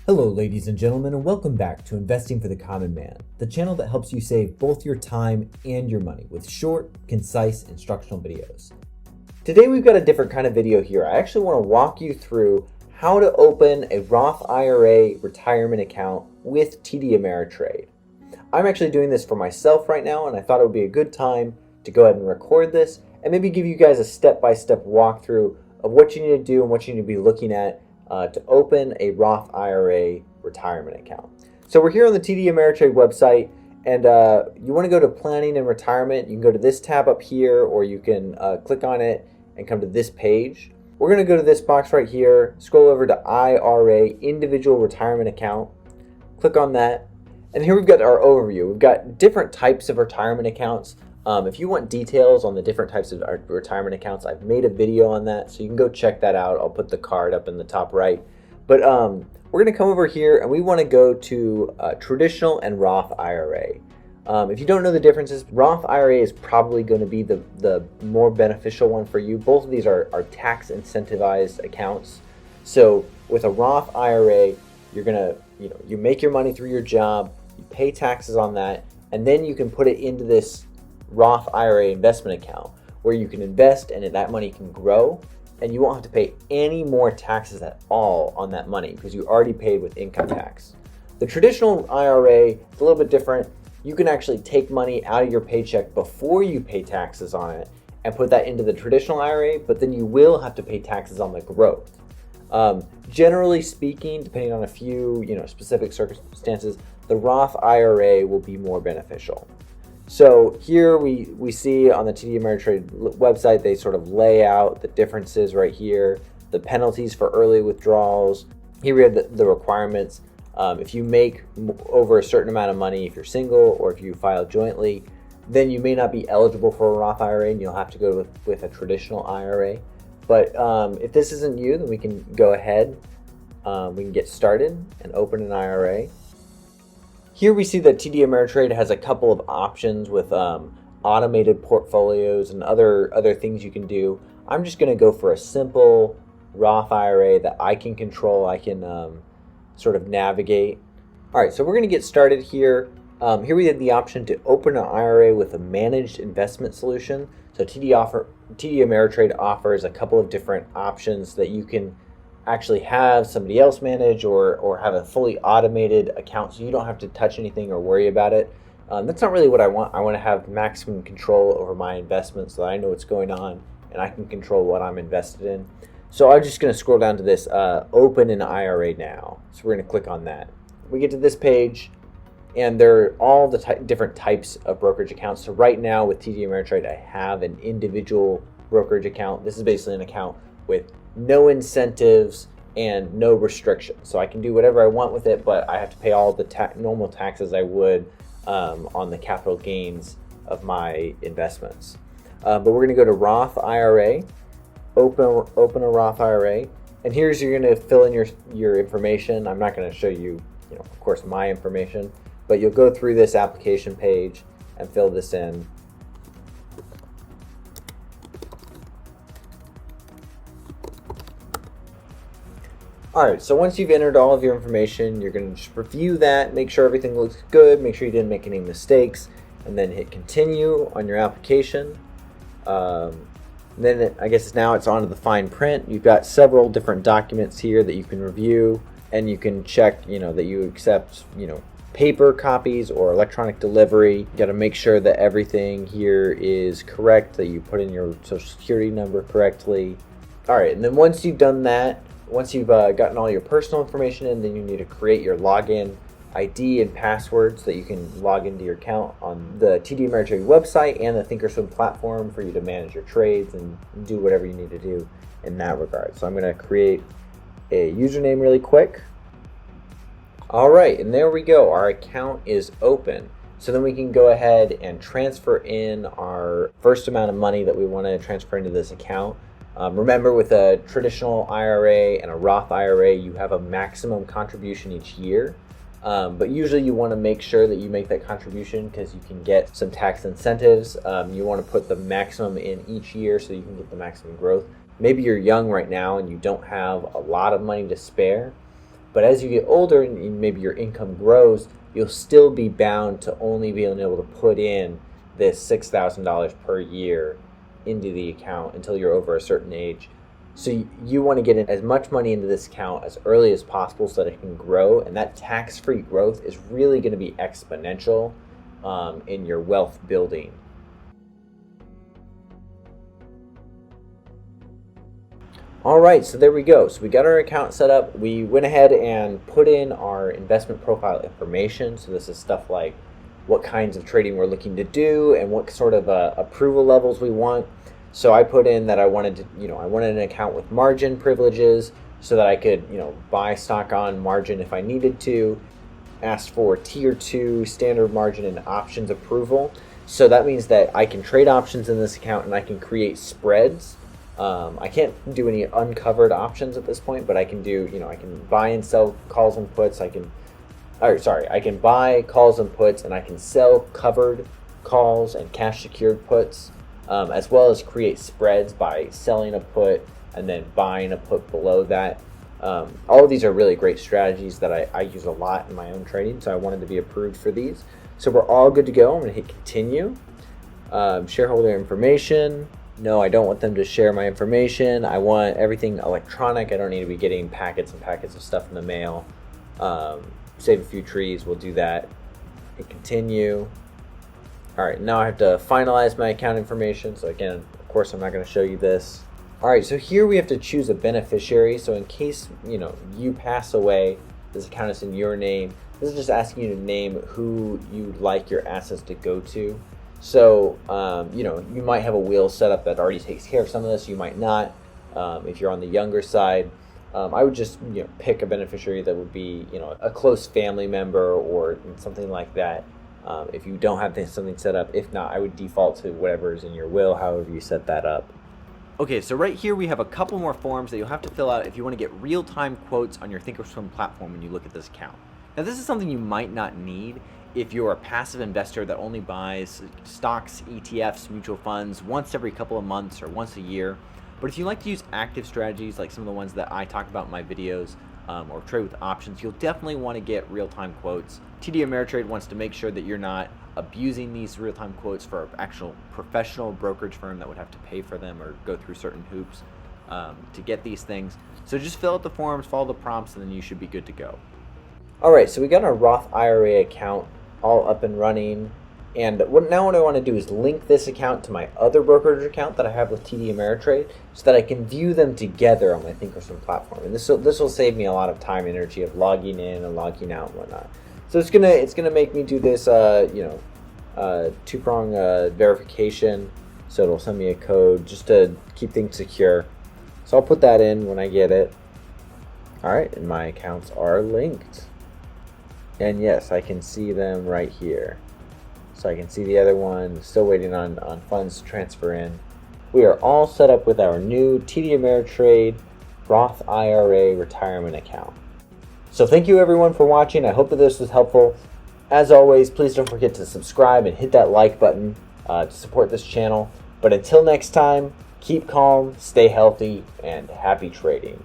Hello ladies and gentlemen, and welcome back to Investing for the Common Man, the channel that helps you save both your time and your money with short, concise, instructional videos. Today we've got a different kind of video here. I actually want to walk you through how to open a Roth IRA retirement account with TD Ameritrade. I'm actually doing this for myself right now, and I thought it would be a good time to go ahead and record this and maybe give you guys a step-by-step walkthrough of what you need to do and what you need to be looking at to open a Roth IRA retirement account. So we're here on the TD Ameritrade website, and you want to go to Planning and Retirement. You can go to this tab up here, or you can click on it and come to this page. We're going to go to this box right here, scroll over to IRA, Individual Retirement Account, click on that, and here we've got our overview. We've got different types of retirement accounts. If you want details on the different types of retirement accounts, I've made a video on that, so you can go check that out. I'll put the card up in the top right. But we're going to come over here, and we want to go to traditional and Roth IRA. If you don't know the differences, Roth IRA is probably going to be the more beneficial one for you. Both of these are tax incentivized accounts. So with a Roth IRA, you're going to, you make your money through your job, you pay taxes on that, and then you can put it into this Roth IRA investment account where you can invest and that money can grow, and you won't have to pay any more taxes at all on that money because you already paid with income tax. The traditional IRA is a little bit different. You can actually take money out of your paycheck before you pay taxes on it and put that into the traditional IRA, but then you will have to pay taxes on the growth. Generally speaking, depending on a few specific circumstances, the Roth IRA will be more beneficial. So here we see on the TD Ameritrade website, they sort of lay out the differences right here, the penalties for early withdrawals. Here we have the requirements. If you make over a certain amount of money, if you're single or if you file jointly, then you may not be eligible for a Roth IRA and you'll have to go with a traditional IRA. But if this isn't you, then we can go ahead, we can get started and open an IRA. Here we see that TD Ameritrade has a couple of options with automated portfolios and other things you can do. I'm just going to go for a simple Roth IRA that I can control, I can sort of navigate. All right, so we're going to get started here. Here we have the option to open an IRA with a managed investment solution. So TD Ameritrade offers a couple of different options that you can actually have somebody else manage or have a fully automated account so you don't have to touch anything or worry about it. That's not really what I want. I want to have maximum control over my investments so that I know what's going on and I can control what I'm invested in. So I'm just going to scroll down to this open an IRA now. So we're going to click on that. We get to this page and there are all the different types of brokerage accounts. So right now with TD Ameritrade, I have an individual brokerage account. This is basically an account with no incentives and no restrictions. So I can do whatever I want with it, but I have to pay all the normal taxes I would on the capital gains of my investments. But we're going to go to Roth IRA, open a Roth IRA, and here's you're going to fill in your information. I'm not going to show you, of course, my information, but you'll go through this application page and fill this in. All right, so once you've entered all of your information, you're going to just review that, make sure everything looks good, make sure you didn't make any mistakes, and then hit continue on your application. Then I guess now it's on to the fine print. You've got several different documents here that you can review, and you can check, that you accept, paper copies or electronic delivery. You got to make sure that everything here is correct, that you put in your social security number correctly. All right, and then once you've done that, once you've gotten all your personal information in, then you need to create your login ID and passwords so that you can log into your account on the TD Ameritrade website and the Thinkorswim platform for you to manage your trades and do whatever you need to do in that regard. So I'm going to create a username really quick. All right, and there we go. Our account is open. So then we can go ahead and transfer in our first amount of money that we want to transfer into this account. Remember, with a traditional IRA and a Roth IRA, you have a maximum contribution each year. But usually you want to make sure that you make that contribution because you can get some tax incentives. You want to put the maximum in each year so you can get the maximum growth. Maybe you're young right now and you don't have a lot of money to spare. But as you get older and maybe your income grows, you'll still be bound to only being able to put in this $6,000 per year into the account until you're over a certain age. So you want to get in as much money into this account as early as possible so that it can grow, and that tax-free growth is really going to be exponential in your wealth building. All right, so there we go. So we got our account set up. We went ahead and put in our investment profile information. So this is stuff like what kinds of trading we're looking to do and what sort of approval levels we want. So I put in that I wanted an account with margin privileges so that I could, buy stock on margin if I needed to. Asked for tier 2 standard margin and options approval. So that means that I can trade options in this account and I can create spreads. I can't do any uncovered options at this point, but I can do, I can buy and sell calls and puts. I can buy calls and puts, and I can sell covered calls and cash secured puts, as well as create spreads by selling a put and then buying a put below that. All of these are really great strategies that I use a lot in my own trading, so I wanted to be approved for these. So we're all good to go. I'm going to hit continue. Shareholder information. No, I don't want them to share my information. I want everything electronic. I don't need to be getting packets and packets of stuff in the mail. Save a few trees. We'll do that. Hit continue. All right, now I have to finalize my account information. So again, of course, I'm not going to show you this. All right, so here we have to choose a beneficiary. So in case, you pass away, this account is in your name. This is just asking you to name who you'd like your assets to go to. So, you might have a will set up that already takes care of some of this. You might not. If you're on the younger side, I would just, pick a beneficiary that would be, a close family member or something like that. If you don't have something set up, if not, I would default to whatever is in your will, however you set that up. Okay, so right here we have a couple more forms that you'll have to fill out if you want to get real-time quotes on your Thinkorswim platform when you look at this account. Now, this is something you might not need if you're a passive investor that only buys stocks, ETFs, mutual funds once every couple of months or once a year. But if you like to use active strategies like some of the ones that I talk about in my videos, or trade with options, you'll definitely want to get real-time quotes. TD Ameritrade wants to make sure that you're not abusing these real-time quotes for an actual professional brokerage firm that would have to pay for them or go through certain hoops to get these things. So just fill out the forms, follow the prompts, and then you should be good to go. All right, so we got our Roth IRA account all up and running. And what I want to do is link this account to my other brokerage account that I have with TD Ameritrade so that I can view them together on my Thinkorswim platform. And this will save me a lot of time and energy of logging in and logging out and whatnot. So it's gonna make me do this two-prong verification. So it'll send me a code just to keep things secure. So I'll put that in when I get it. All right, and my accounts are linked. And yes, I can see them right here. So I can see the other one, still waiting on funds to transfer in. We are all set up with our new TD Ameritrade Roth IRA retirement account. So thank you everyone for watching. I hope that this was helpful. As always, please don't forget to subscribe and hit that like button to support this channel. But until next time, keep calm, stay healthy, and happy trading.